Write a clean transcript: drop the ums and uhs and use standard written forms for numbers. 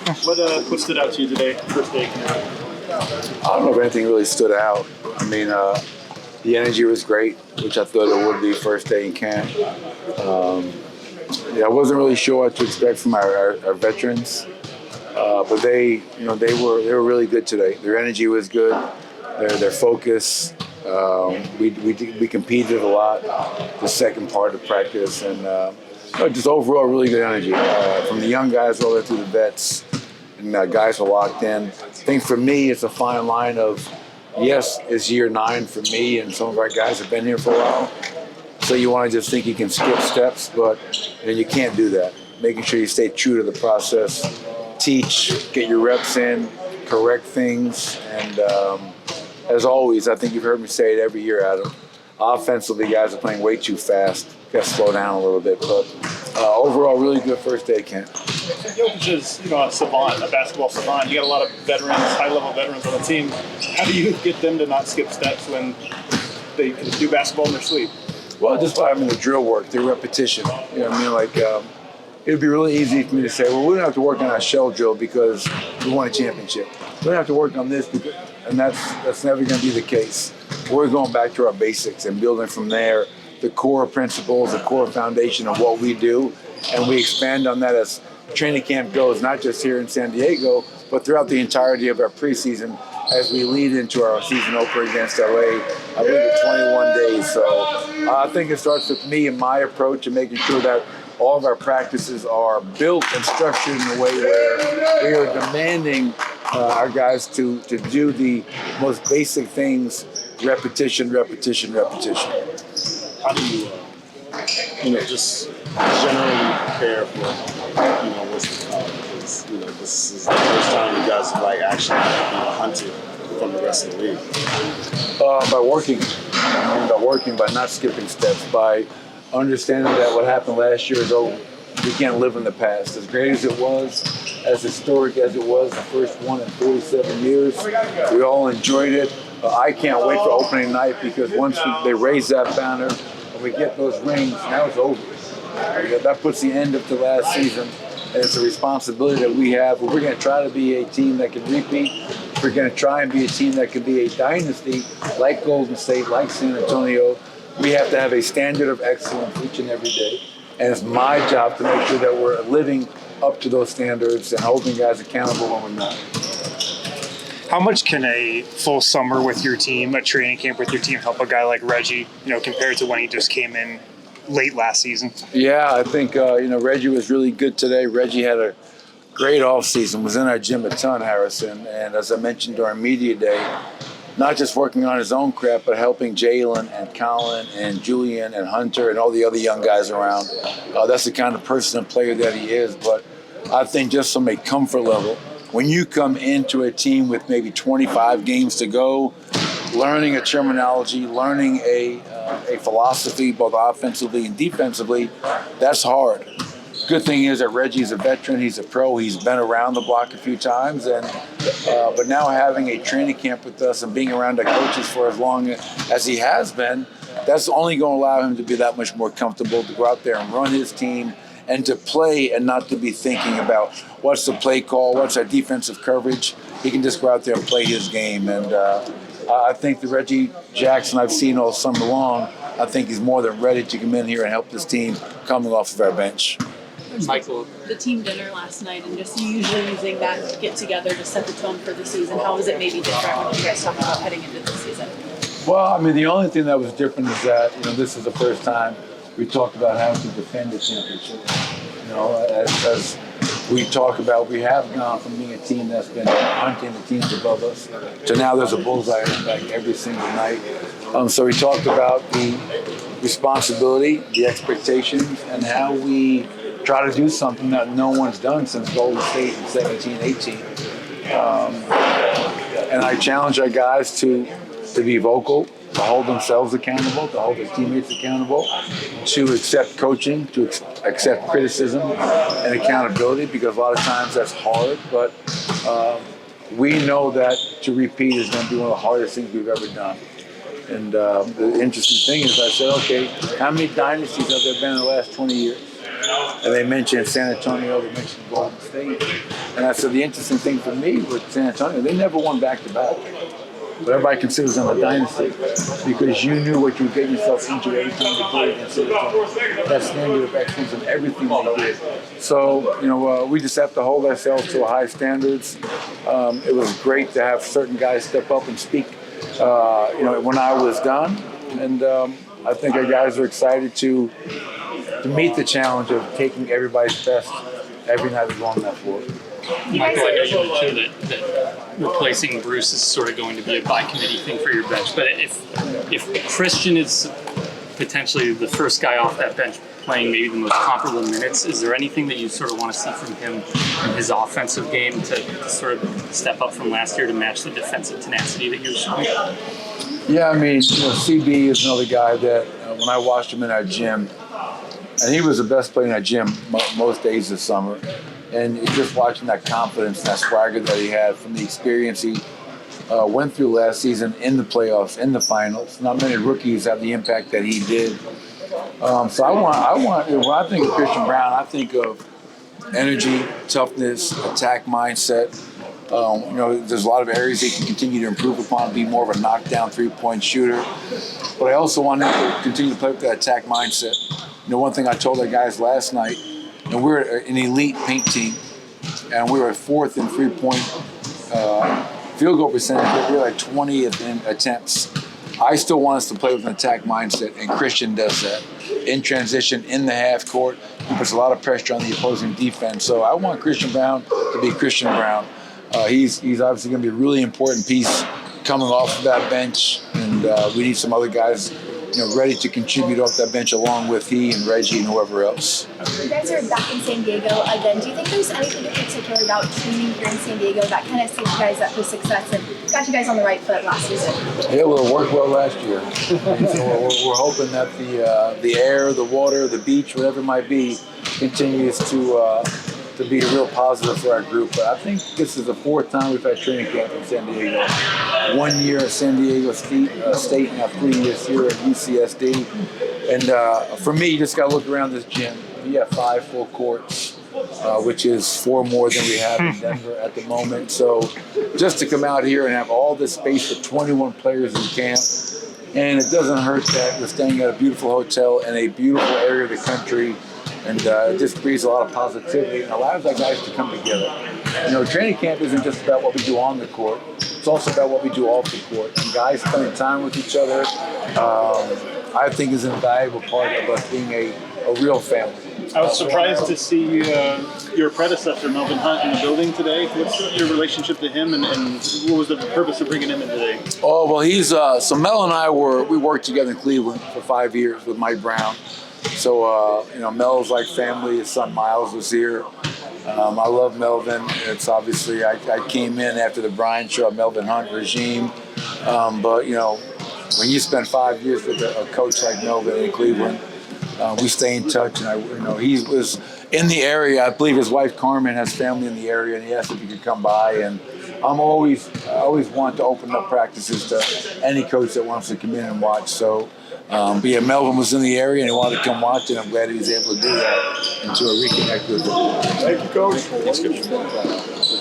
What stood out to you today, first day? I don't know if anything really stood out. I mean, the energy was great, which I thought it would be first day in camp. I wasn't really sure what to expect from our veterans, but they were really good today. Their energy was good. Their focus. We competed a lot the second part of practice, and just overall really good energy from the young guys all the way through the vets. And guys are locked in. I think for me, it's a fine line of, yes, it's year 9 for me, and some of our guys have been here for a while. So you want to just think you can skip steps, but you can't do that. Making sure you stay true to the process, teach, get your reps in, correct things, and as always, I think you've heard me say it every year, Adam. Offensively, guys are playing way too fast. Got to slow down a little bit, but overall, really good first day camp. Jokic is, a savant, a basketball savant. You got a lot of veterans, high-level veterans on the team. How do you get them to not skip steps when they can do basketball in their sleep? Well, just by having the drill work, the repetition. You know what I mean? Like, it would be really easy for me to say, well, we don't have to work on our shell drill because we won a championship. We don't have to work on this, and that's never going to be the case. We're going back to our basics and building from there the core principles, the core foundation of what we do, and we expand on that as training camp goes, not just here in San Diego, but throughout the entirety of our preseason as we lead into our season opener against LA, I believe it's 21 days. So I think it starts with me and my approach and making sure that all of our practices are built and structured in a way where we are demanding our guys to do the most basic things, repetition, repetition, repetition. How do you, just generally prepare for, what's to come? Because, this is the first time you guys have, actually hunted from the rest of the league. By working, by not skipping steps, by understanding that what happened last year is over. We can't live in the past. As great as it was, as historic as it was, the first one in 47 years, we all enjoyed it. I can't wait for opening night because once they raise that banner and we get those rings, now it's over. That puts the end of the last season, and it's a responsibility that we have. We're going to try to be a team that can repeat. We're going to try and be a team that can be a dynasty like Golden State, like San Antonio. We have to have a standard of excellence each and every day. And it's my job to make sure that we're living up to those standards and holding guys accountable when we're not. How much can a full summer with your team, a training camp with your team, help a guy like Reggie, compared to when he just came in late last season? Yeah, I think, Reggie was really good today. Reggie had a great offseason, was in our gym a ton, Harrison. And as I mentioned during media day, not just working on his own craft, but helping Jalen and Colin and Julian and Hunter and all the other young guys around. That's the kind of person and player that he is. But I think just from a comfort level, when you come into a team with maybe 25 games to go, learning a terminology, learning a philosophy, both offensively and defensively, that's hard. Good thing is that Reggie's a veteran, he's a pro, he's been around the block a few times, and but now having a training camp with us and being around our coaches for as long as he has been, that's only going to allow him to be that much more comfortable to go out there and run his team and to play and not to be thinking about what's the play call, what's our defensive coverage. He can just go out there and play his game. And I think the Reggie Jackson I've seen all summer long, I think he's more than ready to come in here and help this team coming off of our bench. Michael, the team dinner last night and just usually using that get together to set the tone for the season. How was it maybe different when you guys talked about heading into the season? Well, the only thing that was different is that, this is the first time we talked about how to defend the championship. As we talk about, we have gone from being a team that's been hunting the teams above us to now there's a bullseye on our back every single night. So we talked about the responsibility, the expectations, and how we try to do something that no one's done since Golden State in 17, 18. And I challenge our guys to be vocal, to hold themselves accountable, to hold their teammates accountable, to accept coaching, to accept criticism and accountability, because a lot of times that's hard, but we know that to repeat is going to be one of the hardest things we've ever done. And the interesting thing is I said, okay, how many dynasties have there been in the last 20 years? and they mentioned San Antonio, they mentioned Golden State. And I said, the interesting thing for me with San Antonio, they never won back-to-back. But everybody considers them a dynasty because you knew what you were getting yourself into every time you played against San Antonio. That standard of excellence in everything they did. So, we just have to hold ourselves to high standards. It was great to have certain guys step up and speak, when I was done. And I think our guys are excited to meet the challenge of taking everybody's best every night they go on that floor. Michael, I know you mentioned that replacing Bruce is sort of going to be a by-committee thing for your bench, but if Christian is potentially the first guy off that bench playing maybe the most comparable minutes, is there anything that you sort of want to see from him in his offensive game to sort of step up from last year to match the defensive tenacity that you're showing? Yeah, I mean, CB is another guy that when I watched him in our gym, and he was the best player in our gym most days this summer. And just watching that confidence, that swagger that he had from the experience he went through last season in the playoffs, in the finals. Not many rookies have the impact that he did. So I want. When I think of Christian Braun, I think of energy, toughness, attack mindset. There's a lot of areas he can continue to improve upon, be more of a knockdown three-point shooter. But I also want him to continue to play with that attack mindset. One thing I told our guys last night. And we're an elite paint team, and we were fourth in three-point field goal percentage, but we're like 20th in attempts. I still want us to play with an attack mindset, and Christian does that. In transition, in the half court, he puts a lot of pressure on the opposing defense. So I want Christian Braun to be Christian Braun. He's obviously going to be a really important piece coming off of that bench, and we need some other guys ready to contribute off that bench along with he and Reggie and whoever else. You guys are back in San Diego again. Do you think there's anything in particular about training here in San Diego that kind of set you guys up for success and got you guys on the right foot last season? Yeah, well, it worked well last year. And so we're hoping that the air, the water, the beach, whatever it might be, continues to be a real positive for our group. But I think this is the fourth time we've had training camp in San Diego. 1 year at San Diego State and now 3 years here at UCSD. And for me, you just got to look around this gym. We have 5 full courts, which is 4 more than we have in Denver at the moment. So just to come out here and have all this space for 21 players in camp, and it doesn't hurt that we're staying at a beautiful hotel in a beautiful area of the country. And it just breeds a lot of positivity and allows our guys to come together. Training camp isn't just about what we do on the court. It's also about what we do off the court. And guys spending time with each other, I think is an invaluable part of us being a real family. I was surprised to see your predecessor, Melvin Hunt, in the building today. What's your relationship to him, and what was the purpose of bringing him in today? Oh, well, he's so Mel and I we worked together in Cleveland for 5 years with Mike Brown. So, Mel's like family. His son Miles was here. I love Melvin. It's obviously, I came in after the Bryant show, Melvin Hunt regime. But, when you spend 5 years with a coach like Melvin in Cleveland, we stay in touch. And, he was in the area. I believe his wife Carmen has family in the area, and he asked if he could come by. And I always want to open up practices to any coach that wants to come in and watch. So, but yeah, Melvin was in the area and he wanted to come watch, and I'm glad he was able to do that and to reconnect with him. Thank you, Coach. Thanks, Coach.